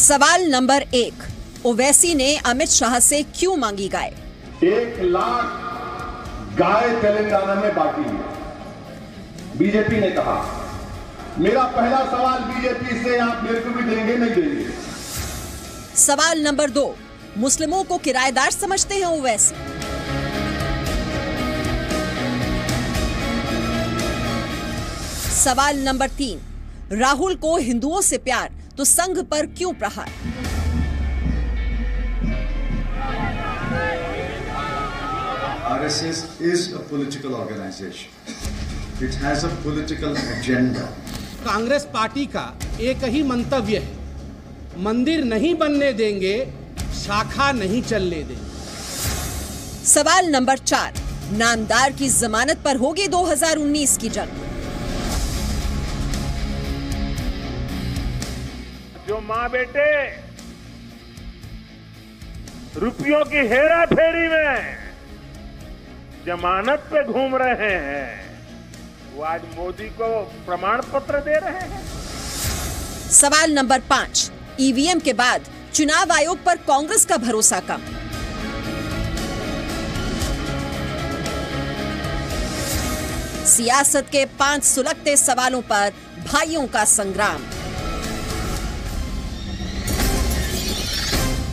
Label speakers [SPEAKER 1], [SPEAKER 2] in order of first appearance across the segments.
[SPEAKER 1] सवाल नंबर 1, ओवैसी ने अमित शाह से क्यों मांगी गाय?
[SPEAKER 2] 1 लाख गाय तेलंगाना में बांटी है। बीजेपी ने कहा, मेरा पहला सवाल बीजेपी से, आप मेरे को भी देंगे नहीं देंगे?
[SPEAKER 1] सवाल नंबर 2, मुस्लिमों को किराएदार समझते हैं ओवैसी? सवाल नंबर 3, राहुल को हिंदुओं से प्यार तो संघ पर क्यों प्रहार?
[SPEAKER 3] RSS is a political organization. It has a political agenda.
[SPEAKER 4] Congress party का एक ही मंतव्य है, मंदिर नहीं बनने देंगे, शाखा नहीं चलने देंगे।
[SPEAKER 1] सवाल नंबर 4, नामदार की जमानत पर होगी 2019 की जंग?
[SPEAKER 5] जो मां बेटे रुपयों की हेरा फेरी में जमानत पे घूम रहे हैं, वो आज मोदी को प्रमाण पत्र दे रहे हैं।
[SPEAKER 1] सवाल नंबर 5, ईवीएम के बाद चुनाव आयोग पर कांग्रेस का भरोसा कम? सियासत के 5 सुलगते सवालों पर भाइयों का संग्राम।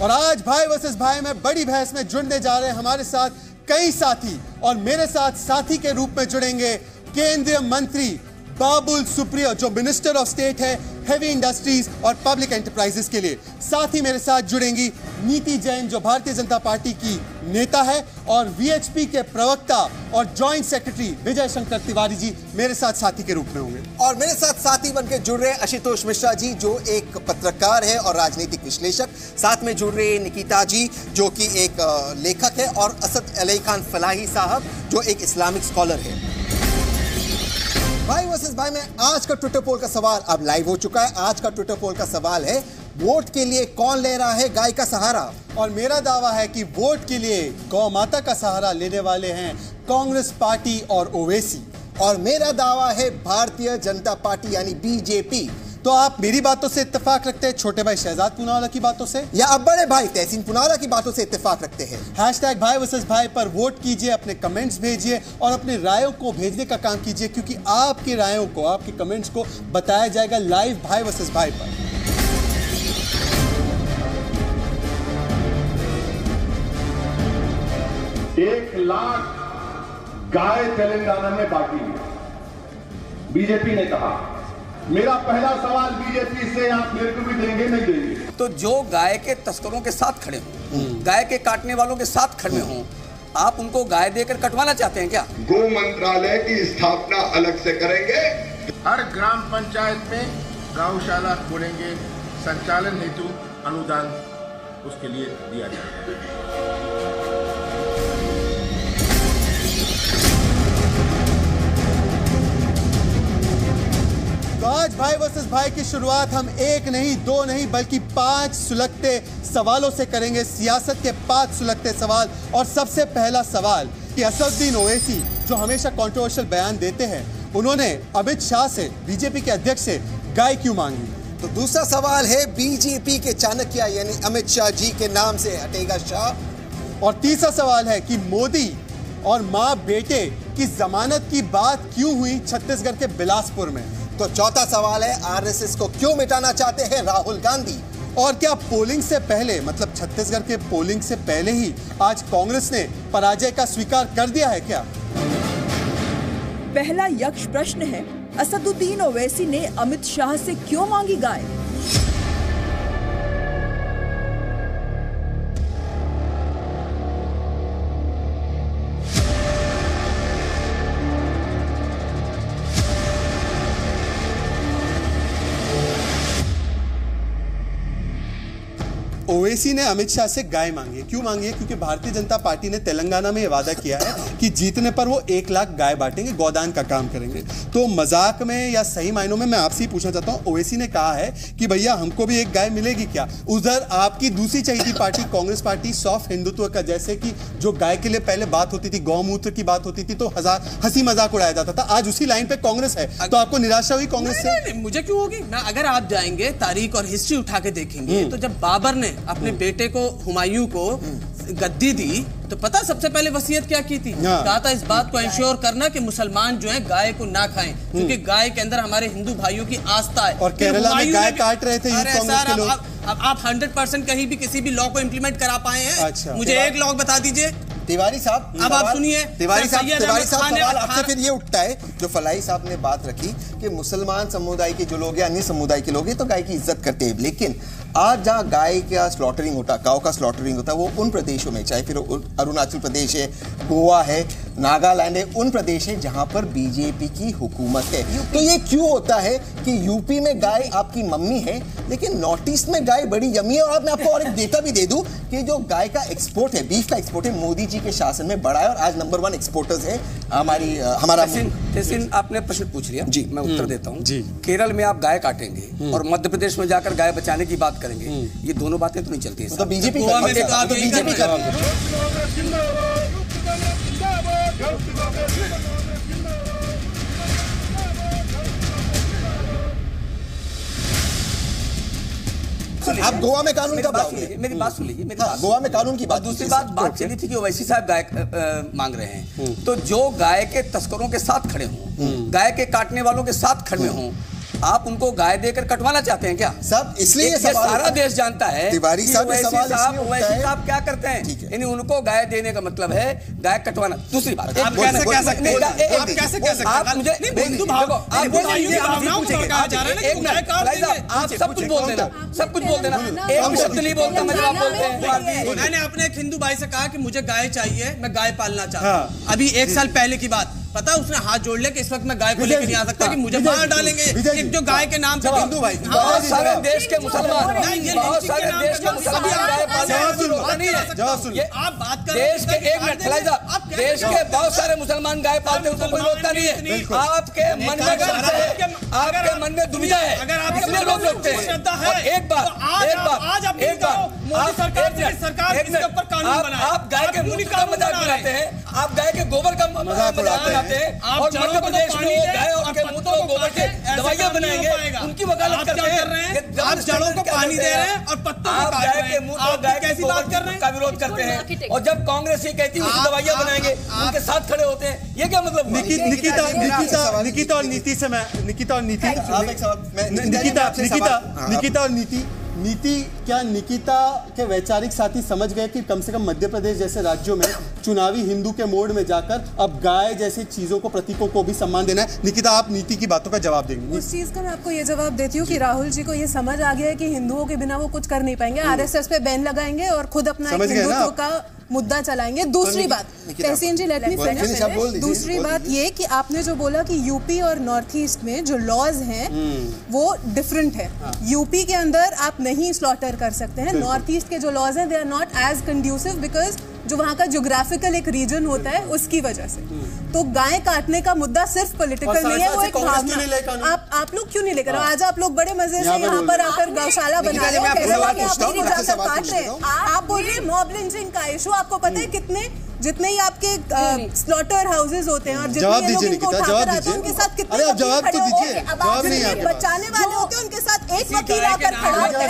[SPEAKER 6] और आज भाई वर्सेस भाई में बड़ी बहस में जुड़ने जा रहे हैं हमारे साथ कई साथी, और मेरे साथ साथी के रूप में जुड़ेंगे केंद्रीय मंत्री बाबुल सुप्रियो, जो मिनिस्टर ऑफ स्टेट है हेवी इंडस्ट्रीज और पब्लिक एंटरप्राइजेस के लिए। साथ ही मेरे साथ जुड़ेंगी नीति जैन, जो भारतीय जनता पार्टी की नेता है, और वीएचपी के प्रवक्ता और जॉइंट सेक्रेटरी विजय शंकर तिवारी जी मेरे साथ साथी के रूप में होंगे।
[SPEAKER 7] और मेरे साथ साथी बनकर जुड़ रहे हैं आशुतोष मिश्रा जी, जो एक पत्रकार है और राजनीतिक विश्लेषक। साथ में जुड़ रहे हैं निकिता जी, जो कि एक लेखक है, और असद अली खान फलाही साहब, जो एक इस्लामिक स्कॉलर है। भाई वर्सेस भाई में आज का ट्विटर पोल का सवाल अब लाइव हो चुका है। आज का ट्विटर पोल का सवाल है, वोट के लिए कौन ले रहा है गाय का सहारा?
[SPEAKER 6] और मेरा दावा है कि वोट के लिए गौ माता का सहारा लेने वाले हैं कांग्रेस पार्टी और ओवैसी।
[SPEAKER 7] और मेरा दावा है भारतीय जनता पार्टी यानी बीजेपी।
[SPEAKER 6] तो आप मेरी बातों से इत्तेफाक रखते हैं, छोटे भाई शहजाद पूनावाला की बातों से,
[SPEAKER 7] या अब बड़े भाई तहसीन पूनावाला की बातों से इत्तेफाक रखते हैं?
[SPEAKER 6] हैशटैग भाई वर्सेस भाई पर वोट कीजिए, अपने कमेंट्स भेजिए और अपने रायों को भेजने का काम कीजिए, क्योंकि आपकी रायों को, आपके कमेंट्स को बताया जाएगा लाइव भाई वर्सेस भाई पर।
[SPEAKER 2] 1 लाख गाय तेलंगाना में बांटी है। बीजेपी ने कहा, मेरा पहला सवाल बीजेपी से, आप मेरे को भी देंगे नहीं देंगे?
[SPEAKER 8] तो जो गाय के तस्करों के साथ खड़े हों, गाय के काटने वालों के साथ खड़े हों, आप उनको गाय देकर कटवाना चाहते हैं क्या?
[SPEAKER 3] गो मंत्रालय की स्थापना अलग से करेंगे।
[SPEAKER 5] हर ग्राम पंचायत में गौशाला खोलेंगे, संचालन हेतु अनुदान उसके लिए दिया जाएगा।
[SPEAKER 6] तो आज भाई वर्सेस भाई की शुरुआत हम 1 नहीं 2 नहीं बल्कि 5 सुलगते सवालों से करेंगे, सियासत के 5 सुलगते सवाल। और सबसे पहला सवाल कि असदुद्दीन ओवैसी, जो हमेशा कंट्रोवर्शियल बयान देते हैं, उन्होंने अमित शाह से, बीजेपी के अध्यक्ष से गाय क्यों मांगी?
[SPEAKER 7] तो दूसरा सवाल है, बीजेपी के चाणक्य यानी अमित शाह जी के नाम से हटेगा शाह?
[SPEAKER 6] और तीसरा सवाल है कि मोदी और मां बेटे की जमानत की बात क्यों हुई छत्तीसगढ़ के बिलासपुर में?
[SPEAKER 7] तो चौथा सवाल है, आरएसएस को क्यों मिटाना चाहते हैं राहुल गांधी?
[SPEAKER 6] और क्या पोलिंग से पहले, मतलब छत्तीसगढ़ के पोलिंग से पहले ही आज कांग्रेस ने पराजय का स्वीकार कर दिया है क्या?
[SPEAKER 9] पहला यक्ष प्रश्न है, असदुद्दीन ओवैसी ने अमित शाह से क्यों मांगी गाय?
[SPEAKER 6] ओवैसी ने अमित शाह से गाय मांगी है। क्यों मांगी है? क्योंकि भारतीय जनता पार्टी ने तेलंगाना में यह वादा किया है कि जीतने पर वो 1 लाख गाय बांटेंगे, गोदान का काम करेंगे। तो मजाक में या सही मायनों में मैं आपसे ही पूछना चाहता हूं, ओवैसी ने कहा है कि भैया हमको भी एक गाय मिलेगी क्या? उधर आपकी दूसरी चहेती party Congress party soft Hindutva का, जैसे कि जो गाय के लिए पहले बात होती थी, गौमूत्र की बात होती थी तो हंसी मजाक उड़ाया जाता था, आज उसी लाइन पे कांग्रेस है। तो आपको निराशा हुई कांग्रेस से?
[SPEAKER 10] नहीं, मुझे क्यों होगी ना। अगर आप जाएंगे तारीख और हिस्ट्री उठा के देखेंगे तो जब बाबर ने अपने बेटे को हुमायूं को गद्दी दी तो पता सबसे पहले वसीयत क्या की थी? कहा था इस बात को इंश्योर करना कि मुसलमान जो है गाय को ना खाएं, क्योंकि गाय के अंदर हमारे हिंदू भाइयों की आस्था है।
[SPEAKER 6] और केरला में गाय काट रहे थे कांग्रेस के लोग।
[SPEAKER 10] अब आप 100% कहीं भी किसी भी लॉ को इंप्लीमेंट करा पाए हैं?
[SPEAKER 6] अच्छा।
[SPEAKER 10] मुझे एक लॉ बता दीजिए।
[SPEAKER 7] तिवारी साहब,
[SPEAKER 10] अब आप सुनिए।
[SPEAKER 7] तिवारी साहब सवाल आपसे फिर ये उठता है जो फलाही साहब ने बात रखी कि मुसलमान समुदाय के जो लोग हैं, अन्य समुदाय के लोग हैं तो गाय की इज्जत करते हैं, लेकिन आज जहाँ गाय का स्लॉटरिंग होता है, काऊ का स्लॉटरिंग होता है, वो उन प्रदेशों में, चाहे फिर अरुणाचल प्रदेश है, गोवा है, नागालैंड है, उन प्रदेश है जहां पर बीजेपी की हुकूमत है। तो ये क्यों होता है कि यूपी में गाय आपकी मम्मी है लेकिन नॉर्थ ईस्ट में गाय बड़ी यमी है? और मैं आपको और एक डेटा भी दे दूं कि जो गाय का एक्सपोर्ट है, बीफ का एक्सपोर्ट है, मोदी जी के शासन में बढ़ा है और आज नंबर 1 एक्सपोर्टर्स है हमारा।
[SPEAKER 8] तहसीन आपने प्रश्न पूछ लिया जी, मैं उत्तर देता हूँ। केरल में आप गाय काटेंगे और मध्य प्रदेश में जाकर गाय बचाने की बात करेंगे, ये दोनों बातें तो नहीं चलती है।
[SPEAKER 7] तो बीजेपी आप गोवा में कानून कब लाओगे?
[SPEAKER 8] मेरी बात सुन लीजिए,
[SPEAKER 7] गोवा में कानून की बात।
[SPEAKER 8] दूसरी बात चली थी कि ओवैसी साहब गाय मांग रहे हैं, तो जो गाय के तस्करों के साथ खड़े हों, गाय के काटने वालों के साथ खड़े हों, आप उनको गाय देकर कटवाना चाहते हैं क्या?
[SPEAKER 7] सब इसलिए
[SPEAKER 8] ये सारा देश जानता है
[SPEAKER 7] तिवारी साहब
[SPEAKER 8] क्या करते हैं, यानी उनको गाय देने का मतलब है गाय कटवाना। दूसरी बात, आप
[SPEAKER 4] कैसे कह सकते हैं?
[SPEAKER 8] आप मुझे आप सब कुछ बोल देना, सब कुछ बोल देना, एक शब्द नहीं बोलता मैं जवाब बोलते हैं।
[SPEAKER 10] मैंने अपने एक हिंदू भाई से कहा कि मुझे गाय चाहिए, मैं गाय पालना चाहता हूँ। अभी 1 साल पहले की बात, पता उसने हाथ जोड़ लिया कि इस वक्त मैं गाय को लेकर नहीं आ सकता, कि मुझे मार डालेंगे जो गाय के नाम पे। हिंदू भाई,
[SPEAKER 8] बहुत सारे देश के मुसलमान, बहुत सारे देश के मुसलमान गाय पालने रोकता नहीं है। ये
[SPEAKER 10] आप बात कर
[SPEAKER 8] देश के एक मिनट देश के बहुत सारे मुसलमान गाय पालते हैं, उसको कोई रोकता नहीं है। आपके मन में आपके मन में दुविधा है,
[SPEAKER 10] अगर आप
[SPEAKER 8] इसलिए लोग रोकते हैं। और एक बात आप गाय के मूत्र का मजाक बनाते हैं, आप गाय के गोबर का मजाक बनाते हैं, और मध्य प्रदेश में गाय और के मूत्र और गोबर के दवाइयां बनाएंगे, उनकी वकालत करते हैं।
[SPEAKER 10] आप जड़ों को पानी दे रहे हैं और पत्तों को काट रहे हैं।
[SPEAKER 8] गाय के मूत्र और गाय कैसी बात कर रहे हैं का विरोध करते हैं, और जब कांग्रेस ये कहती है उसकी दवाइयां बनाएंगे, उनके साथ खड़े होते हैं। ये क्या मतलब?
[SPEAKER 6] निकिता और नीति से मैं नीति क्या निकिता के वैचारिक साथी समझ गए कि कम से कम मध्य प्रदेश जैसे राज्यों में चुनावी हिंदू के मोड में जाकर अब गाय जैसी चीजों को, प्रतीकों को भी सम्मान देना है? निकिता, आप नीति की बातों का जवाब देंगे?
[SPEAKER 11] उस चीज का मैं आपको ये जवाब देती हूँ कि राहुल जी को ये समझ आ गया है कि हिंदुओं के बिना वो कुछ कर नहीं पाएंगे, आरएसएस पे बैन लगाएंगे और खुद अपना हिंदुत्व का मुद्दा चलाएंगे। दूसरी बात, तहसीन जी लेट मी फिनिश। दूसरी बात ये कि आपने जो बोला कि यूपी और नॉर्थ ईस्ट में जो लॉज हैं वो डिफरेंट है। यूपी के अंदर आप नहीं स्लॉटर कर सकते हैं, नॉर्थ ईस्ट के जो लॉज हैं they are not as conducive because जो वहाँ का ज्योग्राफिकल एक रीजन होता है उसकी वजह से। तो गाय काटने का मुद्दा सिर्फ पॉलिटिकल नहीं है, वो एक भावना। आप लोग क्यों नहीं लेकर? आज आप लोग बड़े मजे से यहाँ पर आकर गौशाला बना रहे हो, कैसे काट रहे हैं। आप बोल रहे हैं मॉब लिंचिंग का इशू। आपको पता है कितने जितने ही आपके स्लॉटर हाउसेज होते हैं और जितने लोग इनको उठाकर आते हैं उनके साथ कितने
[SPEAKER 6] जवाब तो दीजिए, जवाब नहीं आता।
[SPEAKER 11] बचाने वाले होते हैं उनके साथ एक वकील आकर खड़ा होता है।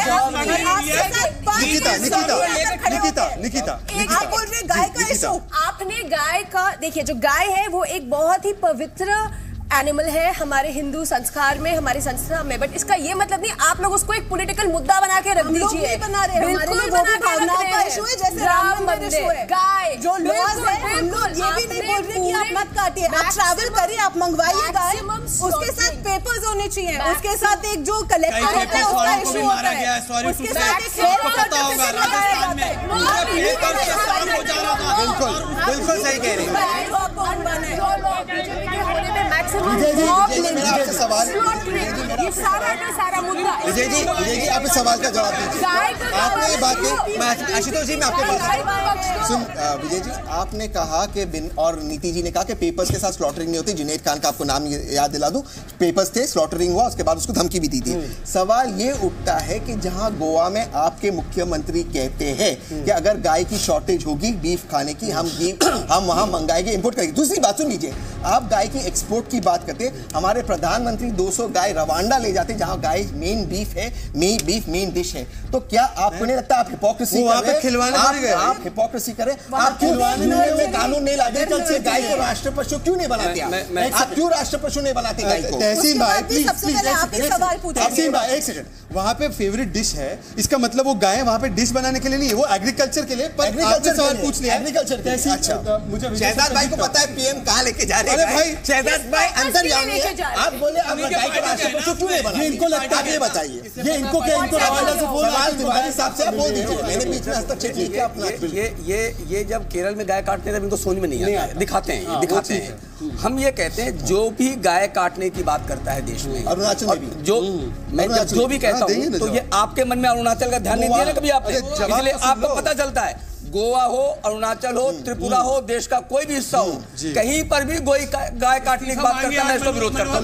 [SPEAKER 6] निकिता,
[SPEAKER 11] आप बोल रहे गाय का इशू।
[SPEAKER 12] आपने गाय का, देखिए जो गाय है वो एक बहुत ही पवित्र एनिमल है हमारे हिंदू संस्कार में, हमारी संस्था में, बट इसका ये मतलब नहीं आप लोग उसको एक पॉलिटिकल मुद्दा बना के रख दीजिए।
[SPEAKER 11] बना रहे हैं, बिल्कुल बना के रख रहे हैं। जैसे राम मंदिर, गाय जो लॉज है, हम लोग ये भी नहीं बोल रहे कि आप मत काटिए, आप ट्रैवल करिए, आप मंगवाइए गाय, उसके साथ पेपर्स होने चाहिए, उसके साथ एक जो कलेक्टर होता है उसका इशू होता है, उसके साथ एक
[SPEAKER 7] बिल्कुल सही कह रही है।
[SPEAKER 12] ये सारा का सारा मुद्दा।
[SPEAKER 7] विजय जी आप इस सवाल का जवाब दीजिए। आपने ये बात कही, आशुतोष जी मैं आपको सुन, विजय जी आपने कहा कि और नीति जी ने कहा कि पेपर्स के साथ स्लॉटरिंग नहीं होती। जुनैद खान का आपको नाम याद दिला दूं, पेपर्स थे, स्लॉटरिंग हुआ, उसके बाद उसको धमकी भी दी थी। सवाल ये उठता है कि जहां गोवा में आपके मुख्यमंत्री कहते हैं कि अगर गाय की शॉर्टेज होगी बीफ खाने की, हम वहां मंगाएंगे, इंपोर्ट करेंगे। दूसरी बात सुन लीजिए, आप गाय की एक्सपोर्ट की बात करते, हमारे प्रधानमंत्री 200 गाय रवांडा ले जाते जहां गाय मेन बीफ है, बीफ मेन डिश है। तो क्या आपको नहीं लगता आप हिपोक्रेसी कर रहे हैं? आप हिपोक्रेसी करें, आप क्यों कानून नहीं लाते? कल से गाय को राष्ट्र पशु क्यों नहीं बनाते? आप क्यों राष्ट्र पशु नहीं बनाते गाय को?
[SPEAKER 6] तहसीन भाई प्लीज तहसीन भाई एक सेकंड, वहाँ पे फेवरेट डिश है, इसका मतलब वो गाय वहाँ पे डिश बनाने के लिए नहीं है, वो एग्रीकल्चर के लिए। पर आपने सवाल पूछ लिया
[SPEAKER 7] एग्रीकल्चर के लिए। अच्छा
[SPEAKER 6] मुझे
[SPEAKER 7] शहजाद भाई को पता है पीएम कहाँ लेके जा रहे हैं?
[SPEAKER 6] अरे भाई
[SPEAKER 7] शहजाद भाई अंदर जानिए, आप बोले आप गाय को राष्ट्र पशु क्यों नहीं बनाते?
[SPEAKER 6] इनको लगता है, ये बताइए ये इनको क्या, इनको रवांडा से फोन
[SPEAKER 7] सवाल तुम्हारे हिसाब से आप बोल दीजिए, मैंने बीच में हस्तक्षेप नहीं किया अपना।
[SPEAKER 8] ये जब केरल में गाय काटते हैं इनको समझ में नहीं आता, दिखाते हैं। हम ये कहते हैं जो भी गाय काटने की बात करता है देश में,
[SPEAKER 7] अरुणाचल में भी
[SPEAKER 8] जो मैं जो भी कहता हूँ, तो ये आपके मन में अरुणाचल का ध्यान नहीं दिया ना कभी आपने, इसलिए आपको पता चलता है गोवा हो, अरुणाचल हो, त्रिपुरा हो, देश का कोई भी हिस्सा हो, कहीं पर भी कोई गाय काटने की बात करता है मैं इसको विरोध करता हूँ।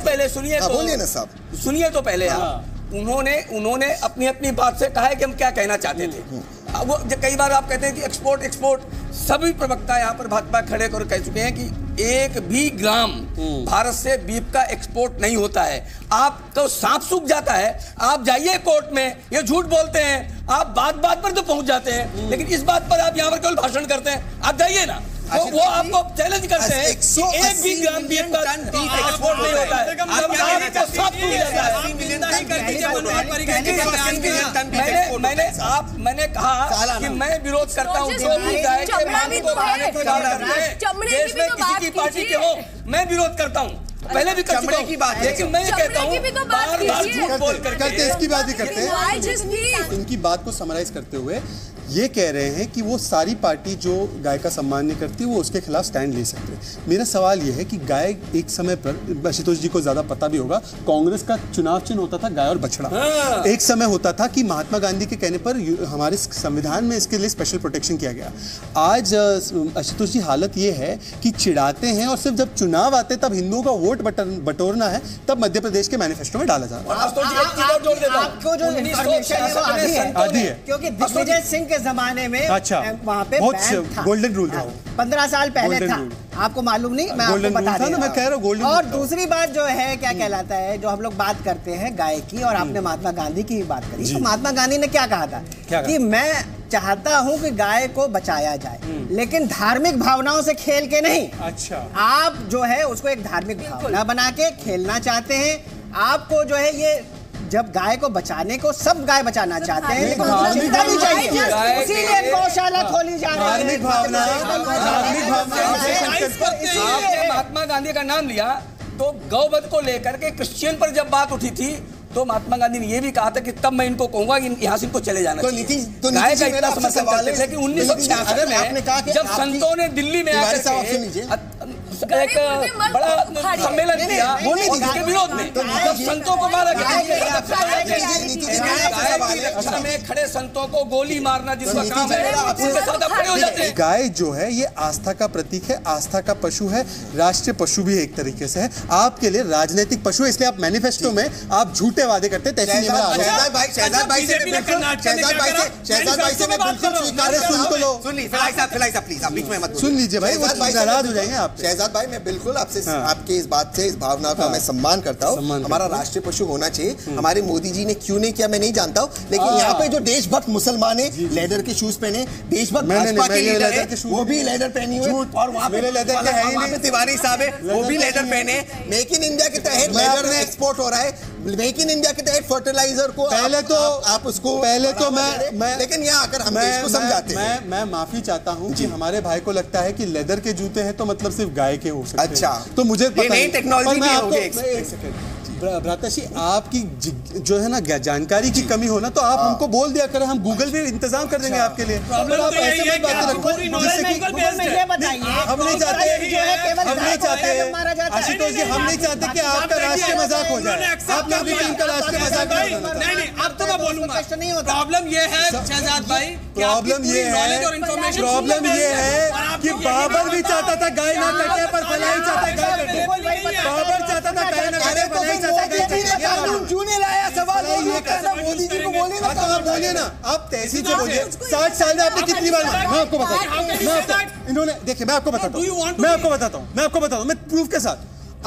[SPEAKER 8] पहले सुनिए तो पहले उन्होंने अपनी अपनी बात से कहा है कि हम क्या कहना चाहते थे। वो कई बार आप कहते हैं कि एक्सपोर्ट, सभी प्रवक्ता यहाँ पर भाजपा खड़े कर कह चुके हैं कि एक भी ग्राम भारत से बीफ का एक्सपोर्ट नहीं होता है। आप तो सांप सूख जाता है, आप जाइए कोर्ट में, ये झूठ बोलते हैं, आप बात पर तो पहुंच जाते हैं, लेकिन इस बात पर आप यहाँ पर केवल भाषण करते हैं। आप जाइए ना, वो आपको चैलेंज करते हैं, एक भी ग्राम बीफ का एक्सपोर्ट नहीं होता है, आपको सांप सूख जाता है। मैंने कहा कि मैं विरोध करता हूँ जो भी गाय के मांस को खाने को काम करते हैं, देश में किसी की पार्टी के हो, मैं विरोध करता हूँ। पहले भी चमड़े की बात है, लेकिन मैं ये कहता हूँ बार-बार झूठ बोल करके
[SPEAKER 6] इसकी बात ही करते हैं। इनकी बात को समराइज करते हुए ये कह रहे हैं कि वो सारी पार्टी जो गाय का सम्मान नहीं करती वो उसके खिलाफ स्टैंड ले सकते हैं। मेरा सवाल ये है कि गाय एक समय पर, आशुतोष जी को ज्यादा पता भी होगा, कांग्रेस का चुनाव चिन्ह होता था गाय और बछड़ा। एक समय होता था कि महात्मा गांधी के कहने पर हमारे संविधान में इसके लिए स्पेशल प्रोटेक्शन किया गया। आज आशुतोष जी हालत ये है कि चिढ़ाते हैं और सिर्फ जब चुनाव आते तब हिंदुओं का वोट बटोरना है तब मध्य प्रदेश के मैनिफेस्टो में डाला जा रहा है।
[SPEAKER 13] क्योंकि दिग्विजय सिंह के जमाने में वहाँ पे
[SPEAKER 6] गोल्डन रूल था,
[SPEAKER 13] 15 साल पहले था, आपको मालूम नहीं, मैं आपको बता रहा हूँ।
[SPEAKER 6] मैं कह रहा हूँ गोल्डन।
[SPEAKER 13] और दूसरी बात जो है क्या कहलाता है, जो हम लोग बात करते हैं गाय की, और आपने महात्मा गांधी की बात करी, तो महात्मा गांधी ने क्या कहा था कि मैं चाहता हूं कि गाय को बचाया जाए, लेकिन धार्मिक भावनाओं से खेल के नहीं।
[SPEAKER 6] अच्छा,
[SPEAKER 13] आप जो है उसको एक धार्मिक भावना बना के खेलना चाहते हैं। आपको जो है ये जब गाय को बचाने को सब गाय बचाना चाहते हैं, लेकिन चिंता नहीं चाहिए, इसीलिए गौशाला खोली जा रही है।
[SPEAKER 8] महात्मा गांधी का नाम लिया तो गौवध को लेकर के क्रिश्चियन पर जब बात उठी थी तो महात्मा गांधी ने यह भी कहा था कि तब मैं इनको कहूंगा कि यहाँ से इनको चले जाना चाहिए। गाय का इतना समर्थन करते थे, लेकिन 1966 में जब संतों ने दिल्ली में आकर एक बड़ा सम्मेलन किया उसके विरोध में, जब संतों को मारा गया, में खड़े संतों को गोली मारना जिसका काम है, उनके साथ खड़े हो जाते हैं।
[SPEAKER 6] गाय जो है ये आस्था का प्रतीक है, आस्था का पशु है, राष्ट्रीय पशु भी एक तरीके से है, आपके लिए राजनीतिक पशु है, इसलिए आप मैनिफेस्टो में आप झूठे वादे करते हैं। सुन लीजिए भाई, नाराज हो जाएंगे आप।
[SPEAKER 7] शहजाद भाई मैं बिल्कुल आपसे आपकी इस बात से, इस भावना का मैं सम्मान करता हूँ, हमारा राष्ट्रीय पशु होना चाहिए। हमारे मोदी जी ने क्यों नहीं किया मैं नहीं जानता हूँ, लेकिन यहाँ पे जो देशभक्त मुसलमान है लेदर के शूज पहने, देशभक्त भाजपा के लीडर है वो भी लेदर पहनी हुए, और वहाँ पे तिवारी साहब है वो भी लेदर पहने। मेक इन इंडिया के तहत लेदर एक्सपोर्ट हो रहा है, मेक इन इंडिया के तहत फर्टिलाइजर को
[SPEAKER 6] पहले तो
[SPEAKER 7] आप उसको
[SPEAKER 6] मैं
[SPEAKER 7] लेकिन यहाँ आकर हम देश को समझाते हैं।
[SPEAKER 6] मैं माफी चाहता हूँ कि हमारे भाई को लगता है कि लेदर के जूते हैं तो मतलब सिर्फ गाय के हो सकते हैं।
[SPEAKER 7] अच्छा,
[SPEAKER 6] तो मुझे
[SPEAKER 7] नई टेक्नोलॉजी भी होगी।
[SPEAKER 6] एक सेकंड, भ्राताजी आपकी जो है ना जानकारी की कमी हो ना तो आप हमको बोल दिया करें, हम गूगल भी इंतजाम कर देंगे आपके लिए। आप ऐसे मत बातें रखो जिससे कि हम नहीं चाहते आशुतोष जी, हम नहीं चाहते कि आपका राष्ट्रीय मजाक हो जाए। आप लोग भी इनका राष्ट्रीय मजाक
[SPEAKER 10] नहीं, अब तो मैं बोलूंगा। प्रॉब्लम ये है शहजाद भाई,
[SPEAKER 6] प्रॉब्लम ये है कि बाबर भी चाहता था गाय ना कटे पर फलाई चाहता है गाय कटे। बाबर चाहता था गाय ना कटे, फलाई चाहता है गाय कटे।
[SPEAKER 13] कानून क्यों लाया? सवाल ये करना मोदी जी को बोले ना।
[SPEAKER 6] आप बोलिए ना, आप तहसील से बोलिए। 60 साल में आपने कितनी बार, मैं आपको बताता हूँ, इन्होंने देखिए मैं आपको बताता हूँ, मैं प्रूफ के साथ।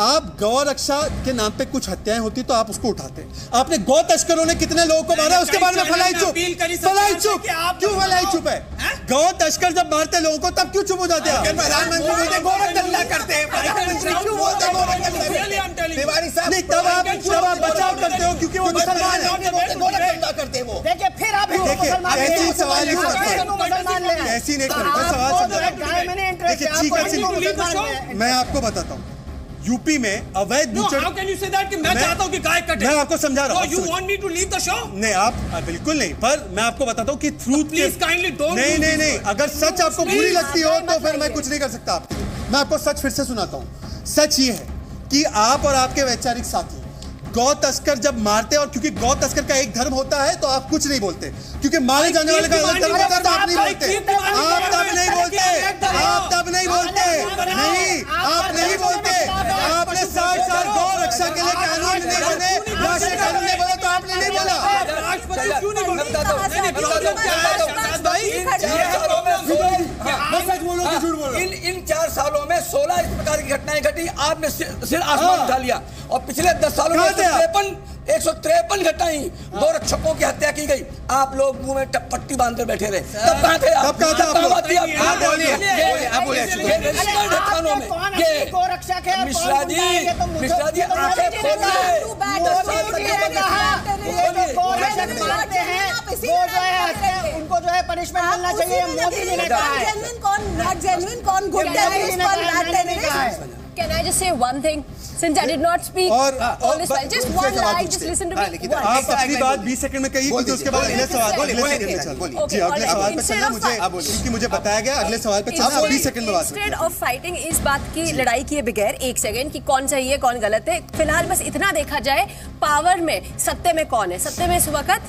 [SPEAKER 6] आप गौ रक्षा के नाम पे कुछ हत्याएं होती तो आप उसको उठाते। आपने गौ तस्करों ने कितने लोगों को मारा उसके बारे में फलाई चुप क्यों? फलाई चुप है। गौ तस्कर जब मारते लोगों को तब क्यों चुप हो जाते हैं?
[SPEAKER 13] प्रधानमंत्री बोलते गोरख दंगा करते हैं, प्रधानमंत्री क्यों बोलते हैं गोरख दंगा? तिवारी साहब
[SPEAKER 6] नहीं, तब आप बचाव करते हो क्योंकि वो मुसलमान है।
[SPEAKER 13] गोरख दंगा करते हैं वो। देखिए फिर आप
[SPEAKER 6] ऐसी सवाल नहीं करते, ऐसी नहीं करते सवाल। मैं आपको बताता हूँ, यूपी में अवैध
[SPEAKER 10] How can you say that कि मैं चाहता हूँ कि गाय कटे?
[SPEAKER 6] मैं आपको समझा रहा हूँ।
[SPEAKER 10] You want me to leave the show?
[SPEAKER 6] नहीं, आप बिल्कुल नहीं, पर मैं आपको बताता हूँ कि ट्रूथ
[SPEAKER 10] Please kindly don't.
[SPEAKER 6] नहीं, अगर सच आपको बुरी लगती हो तो फिर मैं कुछ नहीं कर सकता आपके लिए। मैं आपको सच फिर से सुनाता हूँ। सच ये है कि आप और आपके वैचारिक साथी गौ तस्कर जब मारते, और क्योंकि गौ तस्कर का एक धर्म होता है तो आप कुछ नहीं बोलते, क्योंकि मारे जाने वाले का अलग धर्म होता है तो आप नहीं बोलते। आप तब नहीं बोलते, आप नहीं बोलते। आपने 60 साल गौ रक्षा के लिए कानून नहीं बने, राष्ट्रीय कानून नहीं बने तो आपने नहीं बोला।
[SPEAKER 8] इन 4 सालों में 16 इस प्रकार की घटनाएं घटी, आपने सिर आसमान उठा लिया। और पिछले 10 सालों में 153 घटनाएं गौ रक्षकों की हत्या की गई। आप लोग मुंह में पट्टी बांधकर बैठे रहे। तब कहाँ थे आप? मिश्रा जी आंखें
[SPEAKER 13] उनको जो है पनिशमेंट मिलना चाहिए। मोदी जी ने कहा है
[SPEAKER 12] Can I just say one thing? Since I did not speak all this while, just one line, just listen to me.
[SPEAKER 6] आप अपनी बात 20 सेकंड में कहिए, क्योंकि उसके बाद अगले सवाल पे चलना। जी, अगले सवाल पे चलना। मुझे बताया गया अगले सवाल पे चलना। 20 सेकंड में बात।
[SPEAKER 12] Instead of fighting इस बात की लड़ाई किए बगैर 1 सेकंड कि कौन सही है कौन गलत है, फिलहाल बस इतना देखा जाए पावर में, सत्ते में कौन है। सत्ते में इस वक्त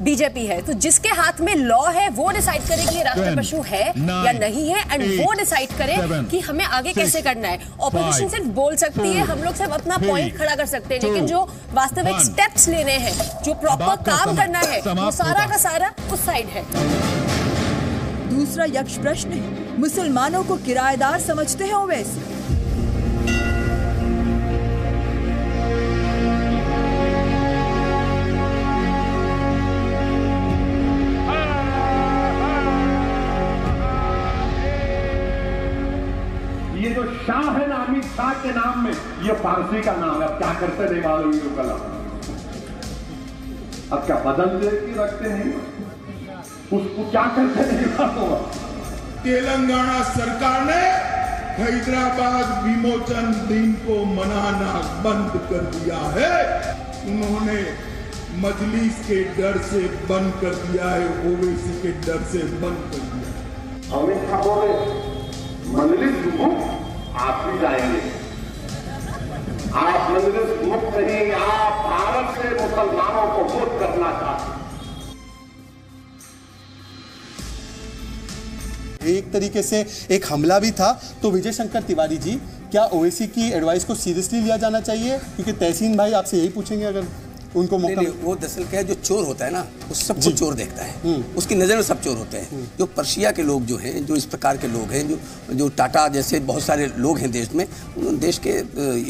[SPEAKER 12] बीजेपी है, तो जिसके हाथ में लॉ है वो डिसाइड करे कि ये राष्ट्र पशु है या नहीं है, एंड वो डिसाइड करे कि हमें आगे कैसे करना है। ऑपोजिशन सिर्फ बोल सकती है, हम लोग सिर्फ अपना पॉइंट खड़ा कर सकते हैं, लेकिन जो वास्तविक स्टेप्स लेने हैं, जो प्रॉपर काम करना है, वो सारा का सारा उस साइड है।
[SPEAKER 9] दूसरा यक्ष प्रश्न है, मुसलमानों को किराएदार समझते हैं ओवैसी?
[SPEAKER 2] ये जो शाह है ना, अमित शाह के नाम में, ये फारसी का नाम है। अब क्या करते थे मालूम ये कला, अब क्या बदलते की रखते हैं, उसको क्या करते नहीं मालूम।
[SPEAKER 14] तेलंगाना सरकार ने हैदराबाद विमोचन दिन को मनाना बंद कर दिया है। उन्होंने मजलिस के डर से बंद कर दिया है, ओवैसी के डर से बंद कर दिया।
[SPEAKER 2] अमित शाह बोले मजलिस मुक्त आप ही जाएंगे। आप मजलिस मुक्त नहीं, आप भारत से मुसलमानों को मुक्त करना चाहते हैं।
[SPEAKER 6] एक तरीके से एक हमला भी था। तो विजय शंकर तिवारी जी, क्या ओवैसी की एडवाइस को सीरियसली लिया जाना चाहिए? क्योंकि तहसीन भाई आपसे यही पूछेंगे अगर उनको मौका।
[SPEAKER 8] वो दरअसल क्या है, जो चोर होता है ना वो सबको चोर देखता है, उसकी नज़र में सब चोर होते हैं। जो पर्शिया के लोग जो हैं, जो इस प्रकार के लोग हैं, जो टाटा जैसे बहुत सारे लोग हैं देश में, उन्होंने देश के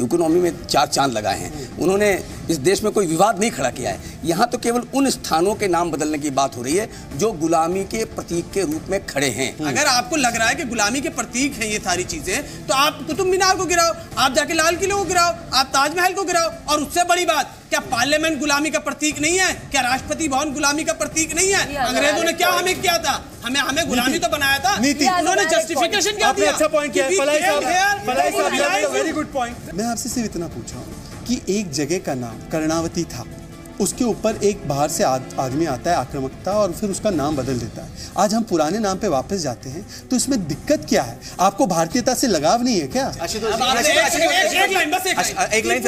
[SPEAKER 8] इकोनॉमी में 4 चांद लगाए हैं। उन्होंने इस देश में कोई विवाद नहीं खड़ा किया है। यहाँ तो केवल उन स्थानों के नाम बदलने की बात हो रही है जो गुलामी के प्रतीक के रूप में खड़े हैं।
[SPEAKER 10] अगर आपको लग रहा है कि गुलामी के प्रतीक हैं ये सारी चीजें, तो आप कुतुब मीनार को गिराओ, आप जाके लाल किले को गिराओ, आप ताजमहल को गिराओ। और उससे बड़ी बात, क्या पार्लियामेंट गुलामी का प्रतीक नहीं है? क्या राष्ट्रपति भवन गुलामी का प्रतीक नहीं है? अंग्रेजों ने क्या हमें किया था? हमें गुलामी तो बनाया था। उन्होंने जस्टिफिकेशन क्या दिया?
[SPEAKER 6] अच्छा पॉइंट किया, वेरी गुड पॉइंट। मैं आपसे सिर्फ इतना पूछा हूँ कि एक जगह का नाम कर्णावती था, उसके ऊपर एक बाहर से आदमी आता है आक्रामकता और फिर उसका नाम बदल देता है। आज हम पुराने नाम पे वापस जाते हैं, तो इसमें दिक्कत क्या है? आपको भारतीयता से लगाव नहीं है क्या?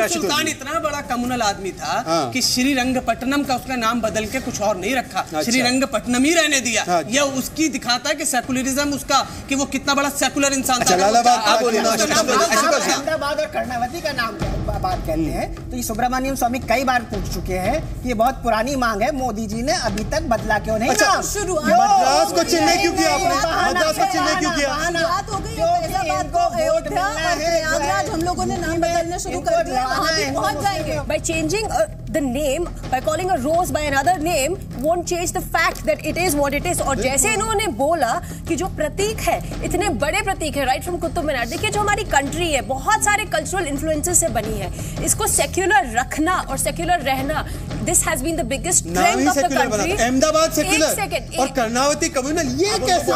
[SPEAKER 10] सुल्तान इतना बड़ा कम्युनल आदमी था कि श्रीरंगपट्टनम का उसका नाम बदल के कुछ और नहीं रखा, श्रीरंगपट्टनम ही रहने दिया। यह उसकी दिखाता है कि सेकुलरिज्म उसका, कि वो कितना बड़ा सेकुलर इंसान था।
[SPEAKER 13] अहमदाबाद और कर्णावती का नाम बात करते हैं तो ये सुब्रमण्यम स्वामी कई बार पूछ चुके हैं, ये बहुत पुरानी मांग है, मोदी जी ने अभी तक बदला क्यों नहीं?
[SPEAKER 6] मद्रास को चिन्ह क्यों किया आपने? मद्रास को चिन्ह क्यों किया?
[SPEAKER 9] बात हो गई फैसलाबाद को अयोध्या और प्रयागराज हम लोगों ने नाम बदलने शुरू कर दिया, वहां भी पहुंच जाएंगे।
[SPEAKER 12] By changing the name, by calling a rose by another name, won't change the fact that it is what it is. और जैसे इन्होंने बोला कि जो प्रतीक है, इतने बड़े प्रतीक है, राइट फ्रॉम कुतुब मीनार, देखिए जो हमारी कंट्री है बहुत सारे कल्चरल इन्फ्लुएंसेस से बनी है, इसको सेक्युलर रखना और सेक्युलर रहना, this has been the biggest strength of the country.
[SPEAKER 6] Ahmedabad secular और कर्णावती कम्युनल, ये कैसे?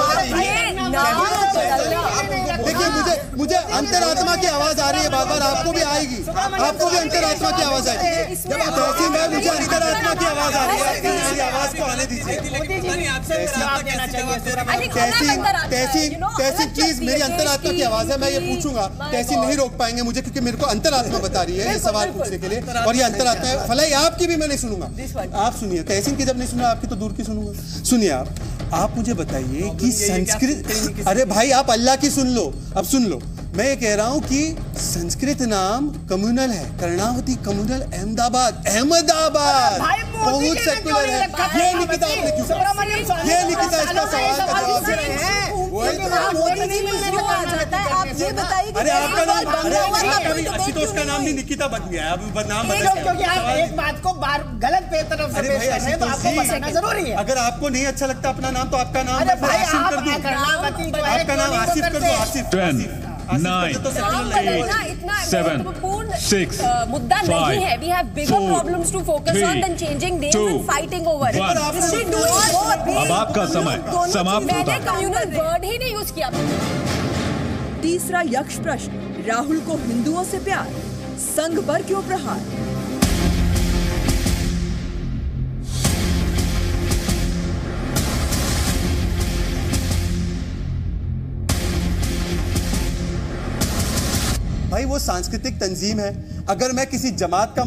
[SPEAKER 6] देखिए मुझे अंतरात्मा की आवाज आ रही है, बार-बार आपको भी आएगी, आपको भी अंतरात्मा की आवाज आएगी। तहसीन भाई, मुझे अंतरात्मा की आवाज आ रही है, मेरी आवाज को आने दीजिए। तहसीन प्लीज, मेरी अंतरात्मा की आवाज है, मैं ये पूछूंगा, तहसीन नहीं रोक पाएंगे मुझे क्योंकि मेरे को अंतरात्मा बता रही है ये सवाल पूछने के लिए, और ये अंतरात्मा है। फलाई आपकी भी मैं नहीं सुनूंगा, आप सुनिए। तहसीन की जब नहीं सुना आपकी तो दूर की सुनूंगा। सुनिए आप मुझे बताइए कि संस्कृत, अरे भाई आप अल्लाह की सुन लो, अब सुन लो। मैं ये कह रहा हूं कि संस्कृत नाम कम्युनल है, कर्णावती कम्युनल, अहमदाबाद बहुत सेक्युलर है। ये निकिता आपने क्यों, ये निकिता इसका सवाल का जवाब दे रहे हैं। अरे आपका नाम आशुतोष का नाम भी निकिता बन गया, अब बदनाम बन गया
[SPEAKER 13] क्योंकि आप एक बात को बार गलत तरफ से पेश कर रहे हैं, तो आपको बताना जरूरी है।
[SPEAKER 6] अगर आपको नहीं अच्छा लगता अपना नाम तो आपका नाम आसिफ कर दो, आपका नाम आसिफ कर दो, आसिफ।
[SPEAKER 15] 9, 8, 7, 6,
[SPEAKER 12] मुद्दा नहीं है। We have bigger problems to focus on than changing names and fighting over it.
[SPEAKER 15] अब आपका समय समाप्त होता है।
[SPEAKER 12] मैंने कम्युनल वर्ड ही नहीं यूज किया।
[SPEAKER 9] तीसरा यक्ष प्रश्न, राहुल को हिंदुओं से प्यार, संघ पर क्यों प्रहार?
[SPEAKER 6] भाई वो सांस्कृतिक तंजीम है, अगर मैं किसी जमात का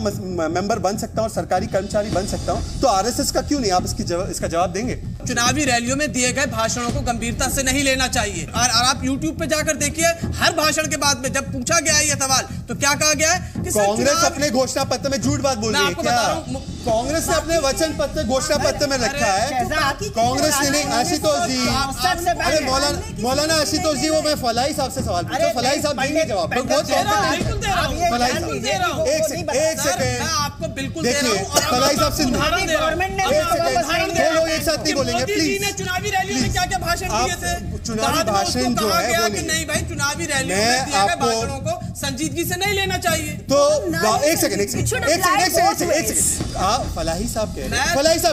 [SPEAKER 6] मेंबर बन सकता हूँ और सरकारी कर्मचारी बन सकता हूँ तो आरएसएस का क्यों नहीं? आप इसका जवाब देंगे?
[SPEAKER 10] चुनावी रैलियों में दिए गए भाषणों को गंभीरता से नहीं लेना चाहिए। और आप YouTube पे जाकर देखिए, हर भाषण के बाद में जब पूछा गया ये सवाल तो क्या कहा गया है कि
[SPEAKER 6] कांग्रेस अपने घोषणा पत्र में झूठ बात बोल रही है क्या? कांग्रेस ने अपने वचन पत्र घोषणा पत्र में रखा है, कांग्रेस ने नहीं। आशुतोष जी, अरे मौलाना आशुतोष जी, वो मैं फलाई साहब से सवाल पूछा, फलाई साहब देंगे जवाब। एक सेकंड,
[SPEAKER 10] आपको बिल्कुल
[SPEAKER 6] देखिए फलाई साहब से एक साथ नहीं बोलेंगे प्लीज।
[SPEAKER 10] चुनावी रैलियों में क्या क्या भाषण दिए थे?
[SPEAKER 6] चुनावी भाषण जो है
[SPEAKER 10] कि नहीं भाई, चुनावी रैलियों में दिए गए भाषणों को संजीदगी से नहीं लेना चाहिए।
[SPEAKER 6] तो एक सेकंड फलाही साहब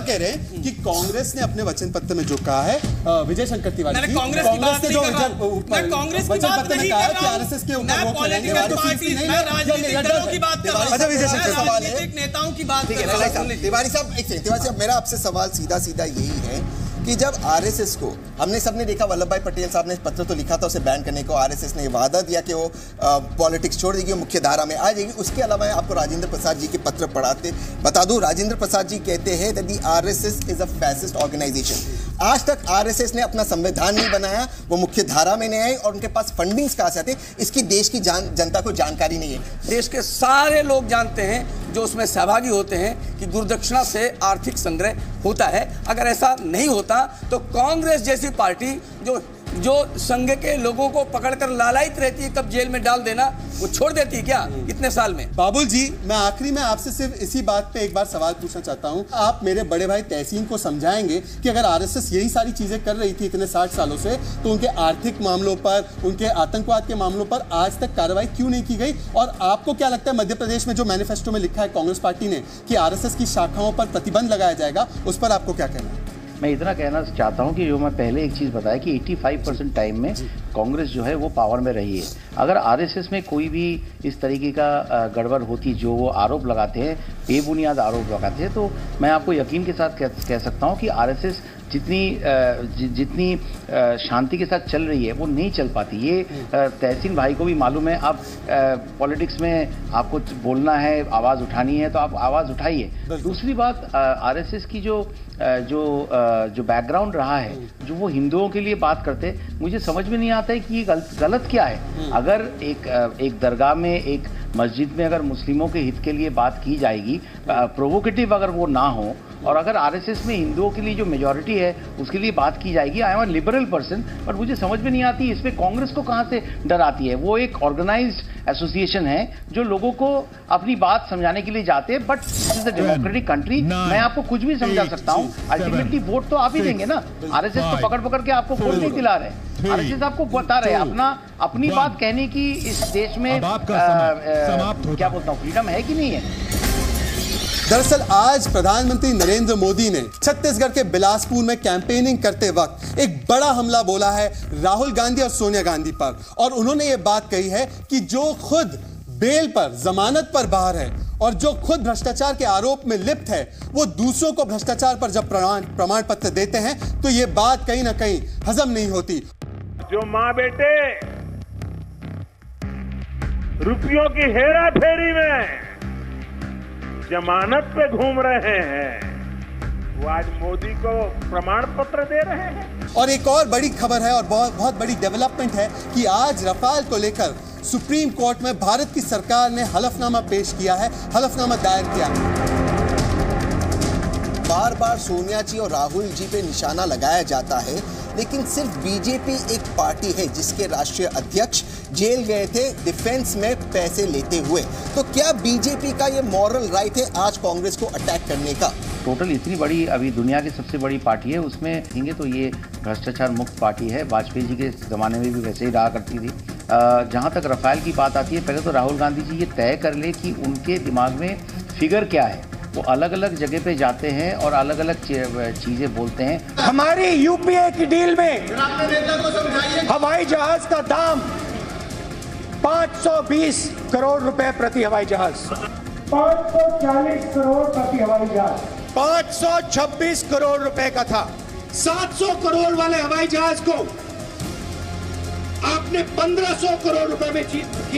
[SPEAKER 6] कह रहे हैं कि कांग्रेस ने अपने वचन पत्र में जो कहा है, विजय शंकर तिवारी जी, कांग्रेस ने जो वचन पत्र में कहा है कि आरएसएस के ऊपर वो करेंगे,
[SPEAKER 10] राजनीतिक दलों की बात कर रहा हूं,
[SPEAKER 6] विजय शंकर
[SPEAKER 10] राजनीतिक नेताओं की बात कर रहा हूं।
[SPEAKER 7] तिवारी साहब, मेरा आपसे सवाल सीधा सीधा यही है कि जब आरएसएस को हमने सबने देखा, वल्लभ भाई पटेल साहब ने पत्र तो लिखा था उसे बैन करने को, आरएसएस ने वादा दिया कि वो पॉलिटिक्स छोड़ देगी, मुख्य धारा में आ जाएगी। उसके अलावा आपको राजेंद्र प्रसाद जी के पत्र बता दूं, राजेंद्र प्रसाद जी कहते हैं that the RSS is a fascist organisation. आज तक आरएसएस ने अपना संविधान नहीं बनाया, वो मुख्य धारा में नहीं आई और उनके पास फंडिंग्स कहां से आते, इसकी देश की जनता को जानकारी नहीं है।
[SPEAKER 8] देश के सारे लोग जानते हैं जो उसमें सहभागी होते हैं कि गुरुदक्षिणा से आर्थिक संग्रह होता है। अगर ऐसा नहीं होता तो कांग्रेस जैसी पार्टी जो संघ के लोगों को पकड़कर लालायित रहती है, कब जेल में डाल देना, वो छोड़ देती है क्या इतने साल में?
[SPEAKER 6] बाबुल जी, मैं आखिरी में आपसे सिर्फ इसी बात पे एक बार सवाल पूछना चाहता हूं। आप मेरे बड़े भाई तहसीन को समझाएंगे कि अगर आरएसएस यही सारी चीजें कर रही थी इतने 60 सालों से, तो उनके आर्थिक मामलों पर, उनके आतंकवाद के मामलों पर आज तक कार्रवाई क्यों नहीं की गई? और आपको क्या लगता है, मध्य प्रदेश में जो मैनिफेस्टो में लिखा है कांग्रेस पार्टी ने कि आरएसएस की शाखाओं पर प्रतिबंध लगाया जाएगा, उस पर आपको क्या कहना है?
[SPEAKER 16] मैं इतना कहना चाहता हूं कि जो मैं पहले एक चीज़ बताया कि 85% टाइम में कांग्रेस जो है वो पावर में रही है। अगर आरएसएस में कोई भी इस तरीके का गड़बड़ होती जो वो आरोप लगाते हैं, बेबुनियाद आरोप लगाते हैं, तो मैं आपको यकीन के साथ कह सकता हूँ कि आरएसएस जितनी शांति के साथ चल रही है वो नहीं चल पाती। ये तहसीन भाई को भी मालूम है। आप पॉलिटिक्स में आपको बोलना है, आवाज़ उठानी है तो आप आवाज़ उठाइए। दूसरी बात, आरएसएस की जो बैकग्राउंड रहा है, जो वो हिंदुओं के लिए बात करते, मुझे समझ में नहीं आता है कि ये गलत क्या है। अगर एक दरगाह में, एक मस्जिद में अगर मुस्लिमों के हित के लिए बात की जाएगी, प्रोवोकेटिव अगर वो ना हो, और अगर आरएसएस में हिंदुओं के लिए जो मेजॉरिटी है उसके लिए बात की जाएगी, I am a liberal person, but मुझे समझ में नहीं आती इसमें कांग्रेस को कहाँ से डर आती है। वो एक ऑर्गेनाइज्ड एसोसिएशन है जो लोगों को अपनी बात समझाने के लिए जाते हैं, but this is a democratic country. मैं आपको कुछ भी समझा सकता हूँ, अल्टीमेटली वोट तो आप ही देंगे ना। आरएसएस तो पकड़ के आपको वोट नहीं दिला रहे, आरएसएस आपको बता रहे अपनी बात कहने की इस देश में क्या बोलता हूँ, फ्रीडम है कि नहीं है।
[SPEAKER 6] दरअसल आज प्रधानमंत्री नरेंद्र मोदी ने छत्तीसगढ़ के बिलासपुर में कैंपेनिंग करते वक्त एक बड़ा हमला बोला है राहुल गांधी और सोनिया गांधी पर, और उन्होंने ये बात कही है कि जो खुद बेल पर, जमानत पर बाहर है और जो खुद भ्रष्टाचार के आरोप में लिप्त है, वो दूसरों को भ्रष्टाचार पर जब प्रमाण पत्र देते हैं तो ये बात कहीं ना कहीं हजम नहीं होती।
[SPEAKER 5] जो माँ बेटे रुपयों की हेरा फेरी में जमानत पे घूम रहे हैं, वो आज मोदी को प्रमाण पत्र दे रहे हैं।
[SPEAKER 6] और एक और बड़ी खबर है और बहुत बड़ी डेवलपमेंट है कि आज रफाल को लेकर सुप्रीम कोर्ट में भारत की सरकार ने हलफनामा पेश किया है, हलफनामा दायर किया।
[SPEAKER 7] बार बार सोनिया जी और राहुल जी पे निशाना लगाया जाता है, लेकिन सिर्फ बीजेपी एक पार्टी है जिसके राष्ट्रीय अध्यक्ष जेल गए थे डिफेंस में पैसे लेते हुए। तो क्या बीजेपी का ये मॉरल राइट है आज कांग्रेस को अटैक करने का?
[SPEAKER 16] टोटल इतनी बड़ी, अभी दुनिया की सबसे बड़ी पार्टी है, उसमें देखेंगे तो ये भ्रष्टाचार मुक्त पार्टी है। वाजपेयी जी के ज़माने में भी वैसे ही रहा करती थी। जहाँ तक रफाल की बात आती है, पहले तो राहुल गांधी जी ये तय कर ले कि उनके दिमाग में फिगर क्या है। वो अलग अलग जगह पे जाते हैं और अलग अलग चीज़ें बोलते हैं।
[SPEAKER 17] हमारी यूपीए की डील में हवाई जहाज का दाम 520 करोड़ रुपए प्रति हवाई जहाज, 540 करोड़ प्रति हवाई जहाज, 526 करोड़ रुपए का था। 700 करोड़ वाले हवाई जहाज को आपने 1500 करोड़ रुपए में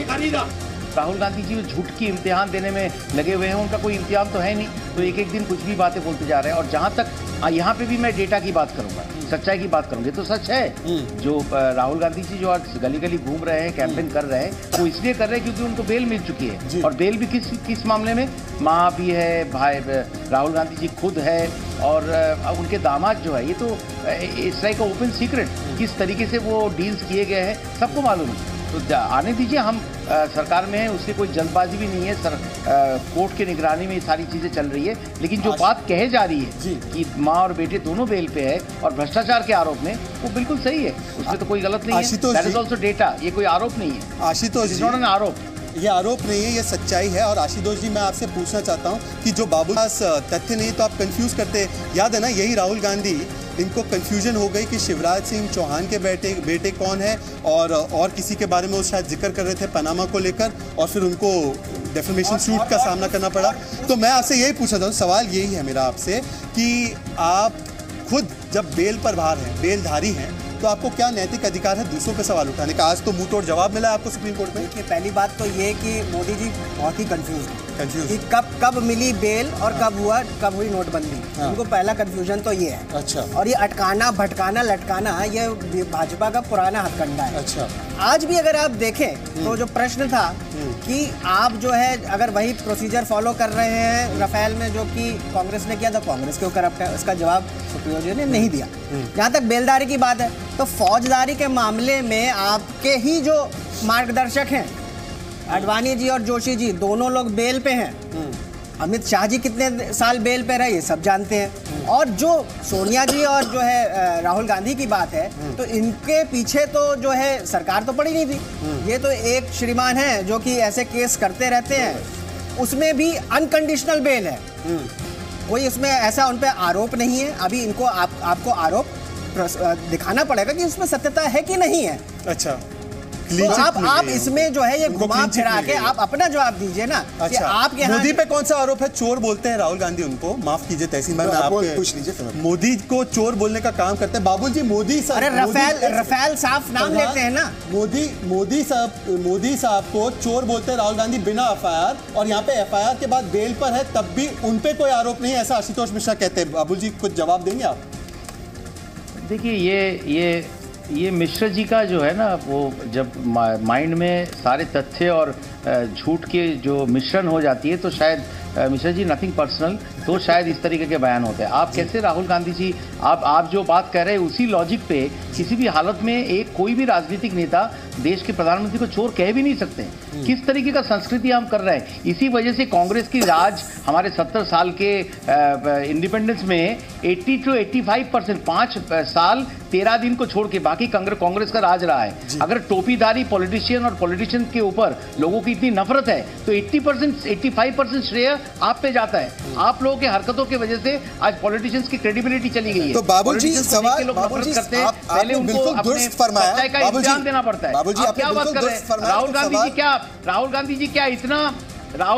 [SPEAKER 17] खरीदा।
[SPEAKER 16] राहुल गांधी जी झूठ की इम्तिहान देने में लगे हुए हैं, उनका कोई इम्तिहान तो है नहीं, तो एक एक दिन कुछ भी बातें बोलते जा रहे हैं। और जहां तक यहाँ पे भी मैं डेटा की बात करूंगा, सच्चाई की बात करूंगी, तो सच है जो राहुल गांधी जी जो आज गली गली घूम रहे हैं, कैंपेन कर रहे हैं, वो इसलिए कर रहे हैं क्योंकि उनको बेल मिल चुकी है। और बेल भी किस मामले में, माँ भी है, भाई राहुल गांधी जी खुद है, और उनके दामाद जो है, ये तो इट्स लाइक ओपन सीक्रेट किस तरीके से वो डील्स किए गए हैं सबको मालूम है। तो आने दीजिए, हम सरकार में है, उससे कोई जल्दबाजी भी नहीं है। कोर्ट की निगरानी में ये सारी चीज़ें चल रही है। लेकिन जो बात कहे जा रही है कि माँ और बेटे दोनों बेल पे है और भ्रष्टाचार के आरोप में, वो बिल्कुल सही है, उसमें तो कोई गलत नहीं है। दैट इज ऑल्सो डेटा, ये कोई आरोप नहीं है।
[SPEAKER 6] आशुतोष जी,
[SPEAKER 16] आरोप,
[SPEAKER 6] ये आरोप नहीं है, ये सच्चाई है। और आशुतोष जी, मैं आपसे पूछना चाहता हूँ कि जो बाबू पास तथ्य नहीं तो आप कंफ्यूज करते, याद है ना, यही राहुल गांधी, इनको कंफ्यूजन हो गई कि शिवराज सिंह चौहान के बेटे कौन है, और किसी के बारे में वो शायद जिक्र कर रहे थे पनामा को लेकर, और फिर उनको डेफेमेशन सूट का सामना करना पड़ा। तो मैं आपसे यही पूछना चाहता हूँ, सवाल यही है मेरा आपसे कि आप खुद जब बेल पर बाहर हैं, बेलधारी हैं, तो आपको क्या नैतिक अधिकार है दूसरों पे सवाल उठाने का? आज तो मुंह तोड़ जवाब मिला आपको सुप्रीम कोर्ट में।
[SPEAKER 13] देखिए, पहली बात तो ये कि मोदी जी बहुत ही कंफ्यूज कि कब मिली बेल और कब हुई नोटबंदी। उनको पहला कंफ्यूजन तो ये है।
[SPEAKER 6] अच्छा।
[SPEAKER 13] और ये अटकाना, भटकाना, लटकाना, ये भाजपा का पुराना हथकंडा है।
[SPEAKER 6] अच्छा।
[SPEAKER 13] आज भी अगर आप देखें तो जो प्रश्न था कि आप जो है अगर वही प्रोसीजर फॉलो कर रहे हैं रफेल में जो कि कांग्रेस ने किया, तो कांग्रेस क्यों करप्ट है, उसका जवाब सुप्रीम कोर्ट ने नहीं दिया। जहाँ तक बेलदारी की बात है, तो फौजदारी के मामले में आपके ही जो मार्गदर्शक हैं, आडवाणी जी और जोशी जी, दोनों लोग बेल पे हैं। अमित शाह जी कितने साल बेल पे रहे ये सब जानते हैं। और जो सोनिया जी और जो है राहुल गांधी की बात है, तो इनके पीछे तो जो है सरकार तो पड़ी नहीं थी। ये तो एक श्रीमान है जो कि ऐसे केस करते रहते हैं, उसमें भी अनकंडीशनल बेल है, कोई उसमें ऐसा उन पे आरोप नहीं है। अभी इनको आपको आरोप दिखाना पड़ेगा कि उसमें सत्यता है कि नहीं है।
[SPEAKER 6] अच्छा,
[SPEAKER 13] तो आप इसमें जो है ये घुमा फिरा के आप अपना जवाब दीजिए ना।
[SPEAKER 6] अच्छा, आपके मोदी पे कौन सा आरोप है? चोर बोलते हैं राहुल गांधी उनको। माफ कीजिए तहसीन भाई, आप पूछ लीजिए। मोदी को चोर बोलने का काम करते हैं बाबूजी। मोदी साहब,
[SPEAKER 13] अरे रफेल साफ नाम लेते हैं ना।
[SPEAKER 6] मोदी साहब को चोर बोलते हैं राहुल गांधी बिना एफआईआर, और यहाँ पे एफआईआर के बाद बेल पर है तब भी उन पे कोई आरोप नहीं है, ऐसा आशुतोष मिश्रा कहते हैं। बाबूजी कुछ जवाब देंगे आप?
[SPEAKER 16] देखिए ये मिश्रा जी का जो है ना, वो जब माइंड में सारे तथ्य और झूठ के जो मिश्रण हो जाती है तो शायद मिश्रा जी नथिंग पर्सनल, तो शायद इस तरीके के बयान होते हैं। आप कैसे राहुल गांधी जी, आप जो बात कर रहे हैं उसी लॉजिक पे किसी भी हालत में एक कोई भी राजनीतिक नेता देश के प्रधानमंत्री को चोर कह भी नहीं सकते। किस तरीके का संस्कृति हम कर रहे हैं। इसी वजह से कांग्रेस की राज हमारे 70 साल के इंडिपेंडेंस में 80 to 85%, 5 साल 13 दिन को छोड़ के बाकी कांग्रेस का राज रहा है। अगर टोपीदारी पॉलिटिशियन और पॉलिटिशियन के ऊपर लोगों की इतनी नफरत है तो 80% 85% श्रेय आप पे जाता है। आप लोगों के हरकतों की वजह से आज पॉलिटिशियंस की क्रेडिबिलिटी चली गई है।
[SPEAKER 7] तो बाबूजी सवाल,
[SPEAKER 16] बाबूजी पहले उनको अपने सच्चाई का इम्तिहान देना पड़ता है। आप क्या बात कर रहे हैं? राहुल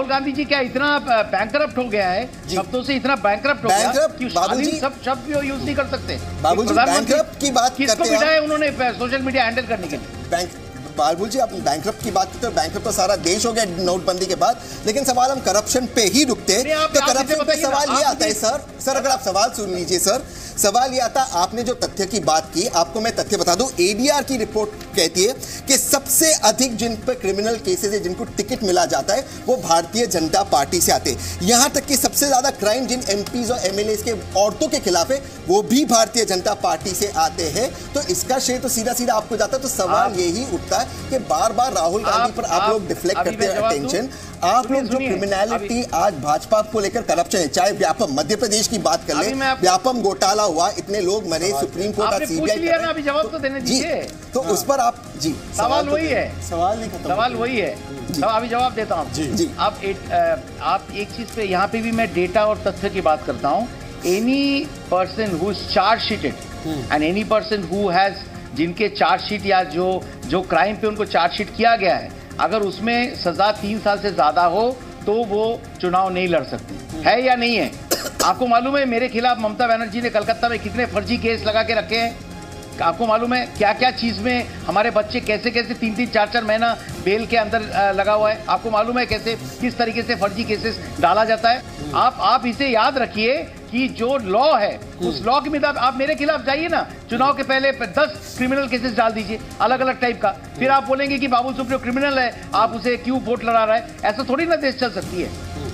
[SPEAKER 16] गांधी जी क्या इतना बैंकरप्ट हो गया है, शब्दों से इतना बैंकरप्ट हो गया कि शालीन सब शब्द यूज नहीं कर सकते।
[SPEAKER 7] बाबूजी बैंकरप्ट की बात करते हैं,
[SPEAKER 16] किसको बिठाया उन्होंने सोशल मीडिया हैंडल करने के लिए?
[SPEAKER 7] बाबुल जी, आप बैंकरप्ट की बात करते हो, बैंकरप्ट तो सारा देश हो गया नोटबंदी के बाद, लेकिन सवाल हम करप्शन पे ही रुकते तो करप्शन पे सवाल ये आता है सर अगर आप सवाल सुन लीजिए सर, सवाल ये आता, आपने जो तथ्य की बात की, आपको मैं तथ्य बता दूं, एडीआर की रिपोर्ट कहती है कि सबसे अधिक जिन पर क्रिमिनल केसेस है, जिनको टिकट मिला जाता है, वो भारतीय जनता पार्टी से आते हैं। यहां तक कि सबसे ज्यादा क्राइम जिन एमपीज और एमएलए के औरतों के खिलाफ है, वो भी भारतीय जनता पार्टी से आते हैं। तो इसका श्रेय तो सीधा सीधा आपको जाता है। तो सवाल यही उठता है कि बार बार राहुल गांधी पर आप लोग डिफ्लेक्ट करते हैं अटेंशन। आप लोग जो क्रिमिनलिटी आज भाजपा को लेकर करप्शन है, चाहे व्यापम मध्य प्रदेश की बात कर ले, व्यापम घोटाला हुआ, इतने लोग मरे, सुप्रीम कोर्ट आज सीबीआई,
[SPEAKER 16] अभी जवाब तो देने दीजिए।
[SPEAKER 7] तो उस पर आप जी
[SPEAKER 16] सवाल वही है,
[SPEAKER 6] सवाल नहीं खत्म,
[SPEAKER 16] सवाल वही है। अभी जवाब देता हूँ
[SPEAKER 7] जी।
[SPEAKER 16] आप एक चीज पे, यहाँ पे भी मैं डेटा और तथ्य की बात करता हूँ। Any person who is chargesheeted and any person who has, जिनके चार्जशीट या जो क्राइम पे उनको चार्जशीट किया गया है, अगर उसमें सजा 3 साल से ज्यादा हो तो वो चुनाव नहीं लड़ सकते। है या नहीं है? आपको मालूम है मेरे खिलाफ ममता बनर्जी ने कलकत्ता में कितने फर्जी केस लगा के रखे हैं? आपको मालूम है क्या क्या चीज में हमारे बच्चे कैसे 3-3, 4-4 महीना बेल के अंदर लगा हुआ है? आपको मालूम है कैसे किस तरीके से फर्जी केसेस डाला जाता है? आप इसे याद रखिए कि जो लॉ है उस लॉ के मुताबिक आप मेरे खिलाफ जाइए ना, चुनाव के पहले 10 क्रिमिनल केसेस डाल दीजिए अलग अलग टाइप का, फिर आप बोलेंगे कि बाबुल सुप्रियो क्रिमिनल है, आप उसे क्यों वोट लड़ा रहा है? ऐसा थोड़ी ना देश चल सकती है,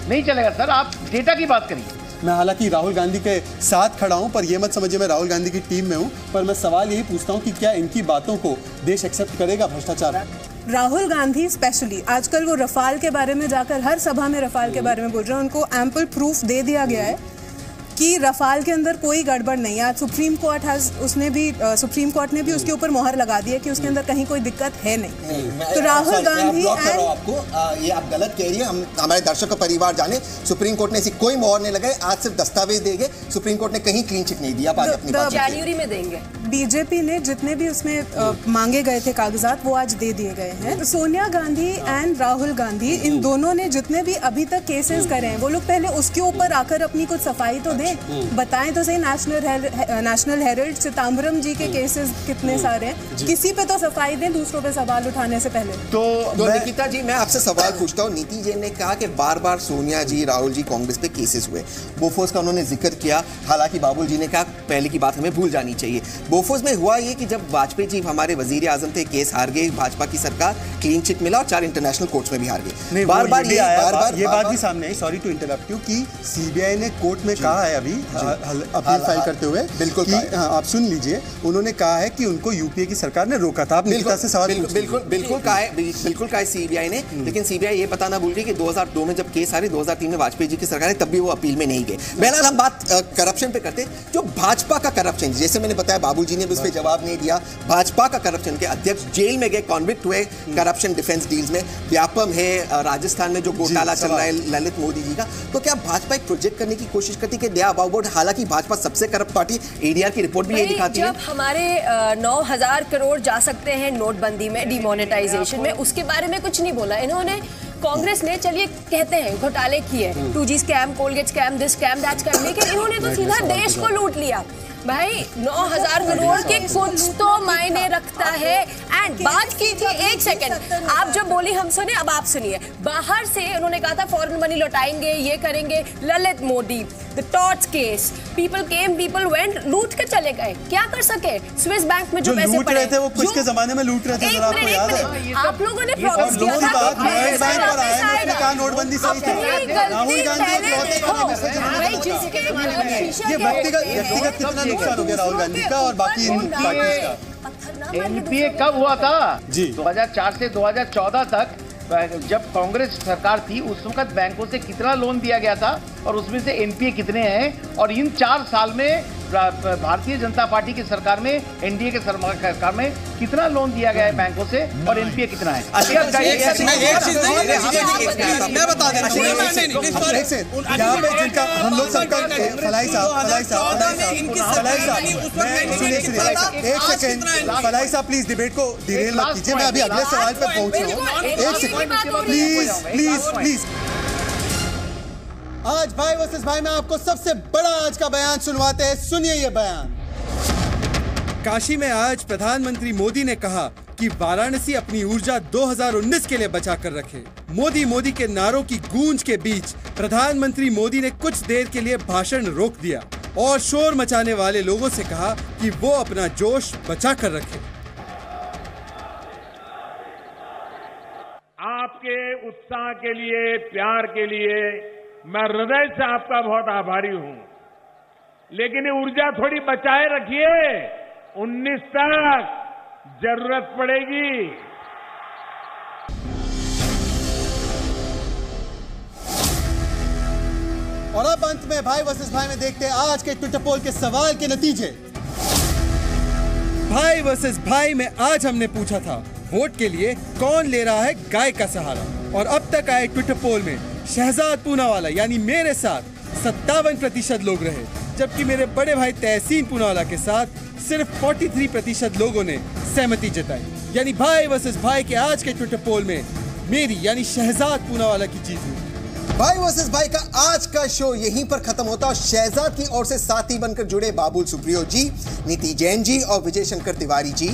[SPEAKER 16] नहीं चलेगा सर। आप डेटा की बात करिए।
[SPEAKER 6] मैं हालांकि राहुल गांधी के साथ खड़ा हूं, पर यह मत समझिए मैं राहुल गांधी की टीम में हूं, पर मैं सवाल यही पूछता हूं कि क्या इनकी बातों को देश एक्सेप्ट करेगा? भ्रष्टाचार
[SPEAKER 11] राहुल गांधी स्पेशली आजकल वो रफाल के बारे में जाकर हर सभा में रफाल के बारे में बोल रहे हैं। उनको एम्पल प्रूफ दे दिया गया है कि रफाल के अंदर कोई गड़बड़ नहीं है। आज सुप्रीम कोर्ट ने भी उसके ऊपर मोहर लगा दी है कि उसके अंदर कहीं कोई दिक्कत है नहीं। तो राहुल गांधी
[SPEAKER 7] आपको ये आप गलत कह रही है। हम हमारे दर्शक का परिवार जाने, सुप्रीम कोर्ट ने ऐसी कोई मोहर नहीं लगाई। आज सिर्फ दस्तावेज देंगे, सुप्रीम कोर्ट ने कहीं क्लीन चिट नहीं दिया।
[SPEAKER 12] जनवरी में देंगे।
[SPEAKER 11] बीजेपी ने जितने भी उसमें मांगे गए थे कागजात वो आज दे दिए गए हैं। सोनिया गांधी एंड राहुल गांधी, इन दोनों ने जितने भी अभी तक केसेस करे हैं, वो लोग पहले उसके ऊपर आकर अपनी कुछ सफाई तो दें, बताएं तो सही। नेशनल हेराल्ड चिदम्बरम जी के केसेस कितने सारे हैं, किसी पे तो सफाई दें दूसरों पे सवाल उठाने से पहले।
[SPEAKER 7] तो निकिता जी, मैं आपसे सवाल पूछता हूँ। नीति जी ने कहा कि बार बार सोनिया जी, राहुल जी कांग्रेस पे केसेस हुए, बोफोर्स का उन्होंने जिक्र किया। हालांकि बाबुल जी ने कहा पहले की बात हमें भूल जानी चाहिए। बोफोर्स में हुआ ये कि जब वाजपेयी जी हमारे वजीर आजम थे, केस हार गए, भाजपा की सरकार, क्लीन चिट मिला और 4 इंटरनेशनल कोर्ट्स में भी हार गए। बार बार ये
[SPEAKER 6] बात भी सामने आई, सॉरी टू इंटरप्ट यू, कि सीबीआई ने कोर्ट में कहा है अभी अपील फाइल करते हुए, बिल्कुल आप सुन लीजिए, उन्होंने कहा है कि उनको यूपीए की सरकार ने रोका था। आप निकिता से सवाल
[SPEAKER 7] बिल्कुल कहा है सीबीआई ने, लेकिन सीबीआई ये बताना भूल गई कि 2002 में जब केस हारे, 2003 में वाजपेयी जी की सरकार है, तब भी वो अपील में नहीं गए। बहरहाल हम बात करप्शन पे करते, जो भाजपा का करप्शन, जैसे मैंने बताया बाबू जी ने भी उस पर जवाब नहीं दिया। भाजपा का करप्शन के अध्यक्ष जेल में गए, कॉन्विक्ट हुए करप्शन डिफेंस डील्स में। व्यापम है राजस्थान में जो घोटाला चल रहा है ललित मोदी जी का, तो क्या भाजपा एक प्रोजेक्ट करने की कोशिश करती है दया अबाउट? हालांकि भाजपा सबसे करप्ट पार्टी, एडीआर की रिपोर्ट भी ये दिखाती है।
[SPEAKER 12] जब हमारे 9,000 करोड़ जा सकते हैं नोटबंदी में, डिमोनेटाइजेशन में, उसके बारे में कुछ नहीं बोला इन्होंने। कांग्रेस ने चलिए कहते हैं घोटाले किए, 2G scam, Colgate scam, this scam, that scam, लेकिन इन्होंने तो सीधा देश को लूट लिया। भाई 9,000 करोड़ के कुछ तो मायने रखता है। एंड बात की थी, एक सेकंड, आप जब बोली हम सुने, अब आप सुनिए। बाहर से उन्होंने कहा था फॉरेन मनी लौटाएंगे, ये करेंगे। Lalit Modi, the torch case, people came, people went, लूट कर चले गए। क्या कर सके? स्विस बैंक में जो पैसे
[SPEAKER 6] लूट रहे थे वो कुछ के जमाने में लूट रहे थे, जरा आपको याद है?
[SPEAKER 12] आप लोगों ने प्रॉमिस किया था
[SPEAKER 6] नोटबंदी सही थी। राहुल गांधी ये व्यक्तिगत कितना नुकसान हो गया राहुल गांधी का और बाकी पार्टीज का?
[SPEAKER 16] एनपीए कब हुआ था जी? 2004 से 2014 तक जब कांग्रेस सरकार थी, उस वक्त बैंकों से कितना लोन दिया गया था और उसमें से एनपीए कितने हैं? और इन 4 साल में भारतीय जनता पार्टी की सरकार में, एनडीए के सरकार में कितना लोन दिया गया है बैंकों से और एनपीए कितना है?
[SPEAKER 6] मैं बता दे रहा हूँ, यहाँ पे जिनका हम लोग सबका फलाई साहब प्लीज डिबेट को डिरेल मत कीजिए। मैं अभी अगले सवाल पे पहुंच रहा हूँ, एक सेकंड प्लीज प्लीज प्लीज। आज भाई वर्सेस भाई में आपको सबसे बड़ा आज का बयान सुनवाते हैं, सुनिए ये बयान। काशी में आज प्रधानमंत्री मोदी ने कहा कि वाराणसी अपनी ऊर्जा 2019 के लिए बचा कर रखे। मोदी मोदी के नारों की गूंज के बीच प्रधानमंत्री मोदी ने कुछ देर के लिए भाषण रोक दिया और शोर मचाने वाले लोगों से कहा कि वो अपना जोश बचा कर रखे।
[SPEAKER 5] आपके उत्साह के लिए, प्यार के लिए मैं हृदय से आपका बहुत आभारी हूं, लेकिन ये ऊर्जा थोड़ी बचाए रखिए, 19 तक जरूरत पड़ेगी।
[SPEAKER 6] और अब अंत में भाई वर्सेस भाई में देखते हैं आज के ट्विटर पोल के सवाल के नतीजे। भाई वर्सेस भाई में आज हमने पूछा था वोट के लिए कौन ले रहा है गाय का सहारा, और अब तक आए ट्विटर पोल में शहजाद पूनावाला यानी मेरे साथ 57% लोग रहे, जबकि मेरे बड़े भाई तहसीन पूनावाला के साथ सिर्फ 43% लोगों ने सहमति जताई। यानी भाई वर्सेस भाई के आज के ट्विटर पोल में मेरी यानी शहजाद पूनावाला की जीत हुई।
[SPEAKER 7] भाई वर्सेस भाई का आज का शो यहीं पर खत्म होता है। शहजाद की ओर से साथी बनकर जुड़े बाबुल सुप्रियो जी, नीति जैन जी और विजय शंकर तिवारी जी,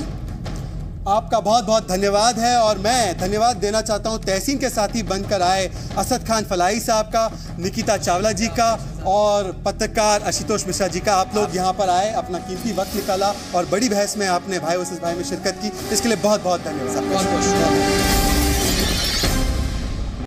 [SPEAKER 6] आपका बहुत बहुत धन्यवाद है। और मैं धन्यवाद देना चाहता हूं तहसीन के साथी बनकर आए असद खान फलाही साहब का, निकिता चावला जी का और पत्रकार आशुतोष मिश्रा जी का। आप लोग यहां पर आए, अपना कीमती वक्त निकाला और बड़ी बहस में आपने भाई वर्सेस भाई में शिरकत की, इसके लिए बहुत बहुत धन्यवाद।